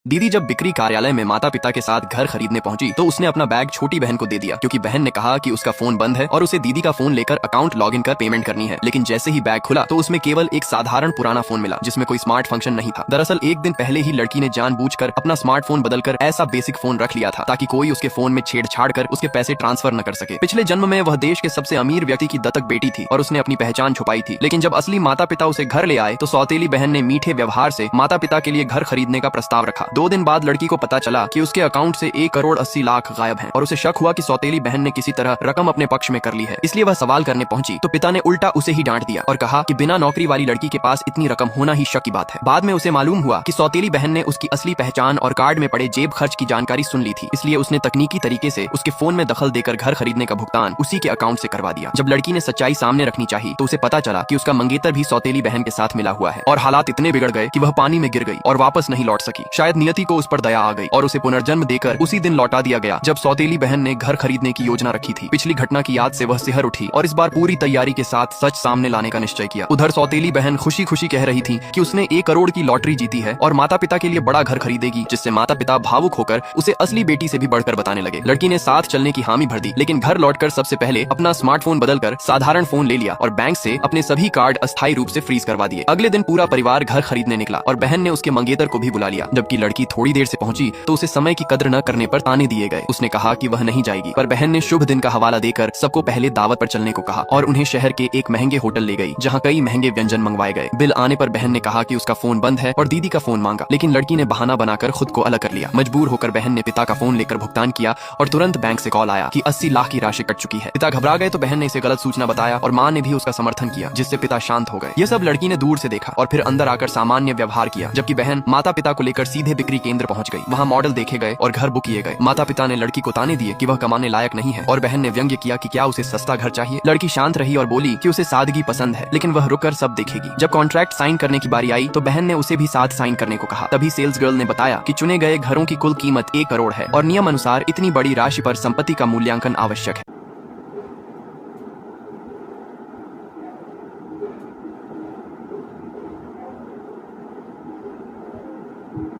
दीदी जब बिक्री कार्यालय में माता पिता के साथ घर खरीदने पहुंची तो उसने अपना बैग छोटी बहन को दे दिया क्योंकि बहन ने कहा कि उसका फोन बंद है और उसे दीदी का फोन लेकर अकाउंट लॉगिन कर पेमेंट करनी है। लेकिन जैसे ही बैग खुला तो उसमें केवल एक साधारण पुराना फोन मिला जिसमें कोई स्मार्ट फंक्शन नहीं था। दरअसल एक दिन पहले ही लड़की ने जानबूझकर अपना स्मार्टफोन बदलकर ऐसा बेसिक फोन रख लिया था ताकि कोई उसके फोन में छेड़छाड़ कर उसके पैसे ट्रांसफर न कर सके। पिछले जन्म में वह देश के सबसे अमीर व्यक्ति की दत्तक बेटी थी और उसने अपनी पहचान छुपाई थी। लेकिन जब असली माता पिता उसे घर ले आए तो सौतेली बहन ने मीठे व्यवहार से माता पिता के लिए घर खरीदने का प्रस्ताव रखा। 2 दिन बाद लड़की को पता चला कि उसके अकाउंट से 1,80,00,000 गायब हैं और उसे शक हुआ कि सौतेली बहन ने किसी तरह रकम अपने पक्ष में कर ली है। इसलिए वह सवाल करने पहुंची तो पिता ने उल्टा उसे ही डांट दिया और कहा कि बिना नौकरी वाली लड़की के पास इतनी रकम होना ही शक की बात है। बाद में उसे मालूम हुआ कि सौतेली बहन ने उसकी असली पहचान और कार्ड में पड़े जेब खर्च की जानकारी सुन ली थी, इसलिए उसने तकनीकी तरीके से उसके फोन में दखल देकर घर खरीदने का भुगतान उसी के अकाउंट से करवा दिया। जब लड़की ने सच्चाई सामने रखनी चाहिए तो उसे पता चला कि उसका मंगेतर भी सौतेली बहन के साथ मिला हुआ है और हालात इतने बिगड़ गए कि वह पानी में गिर गई और वापस नहीं लौट सकी। शायद नियति को उस पर दया आ गई और उसे पुनर्जन्म देकर उसी दिन लौटा दिया गया जब सौतेली बहन ने घर खरीदने की योजना रखी थी। पिछली घटना की याद से वह सिहर उठी और इस बार पूरी तैयारी के साथ सच सामने लाने का निश्चय किया। उधर सौतेली बहन खुशी खुशी कह रही थी कि उसने 1 करोड़ की लॉटरी जीती है और माता पिता के लिए बड़ा घर खरीदेगी, जिससे माता पिता भावुक होकर उसे असली बेटी से भी बढ़कर बताने लगे। लड़की ने साथ चलने की हामी भर दी लेकिन घर लौटकर सबसे पहले अपना स्मार्टफोन बदलकर साधारण फोन ले लिया और बैंक से अपने सभी कार्ड अस्थायी रूप से फ्रीज करवा दिए। अगले दिन पूरा परिवार घर खरीदने निकला और बहन ने उसके मंगेतर को भी बुला लिया। जबकि लड़की थोड़ी देर से पहुंची तो उसे समय की कद्र न करने पर ताने दिए गए। उसने कहा कि वह नहीं जाएगी, पर बहन ने शुभ दिन का हवाला देकर सबको पहले दावत पर चलने को कहा और उन्हें शहर के एक महंगे होटल ले गई जहां कई महंगे व्यंजन मंगवाए गए। बिल आने पर बहन ने कहा कि उसका फोन बंद है और दीदी का फोन मांगा, लेकिन लड़की ने बहाना बनाकर खुद को अलग कर लिया। मजबूर होकर बहन ने पिता का फोन लेकर भुगतान किया और तुरंत बैंक से कॉल आया कि 80 लाख की राशि कट चुकी है। पिता घबरा गए तो बहन ने इसे गलत सूचना बताया और मां ने भी उसका समर्थन किया, जिससे पिता शांत हो गए। यह सब लड़की ने दूर से देखा और फिर अंदर आकर सामान्य व्यवहार किया, जबकि बहन माता पिता को लेकर सीधे बिक्री केंद्र पहुंच गई। वहां मॉडल देखे गए और घर बुक किए गए। माता पिता ने लड़की को ताने दिए कि वह कमाने लायक नहीं है और बहन ने व्यंग्य किया कि क्या उसे सस्ता घर चाहिए। लड़की शांत रही और बोली कि उसे सादगी पसंद है, लेकिन वह रुककर सब देखेगी। जब कॉन्ट्रैक्ट साइन करने की बारी आई तो बहन ने उसे भी साथ साइन करने को कहा। तभी सेल्स गर्ल ने बताया कि चुने गए घरों की कुल कीमत 1 करोड़ है और नियम अनुसार इतनी बड़ी राशि पर संपत्ति का मूल्यांकन आवश्यक है।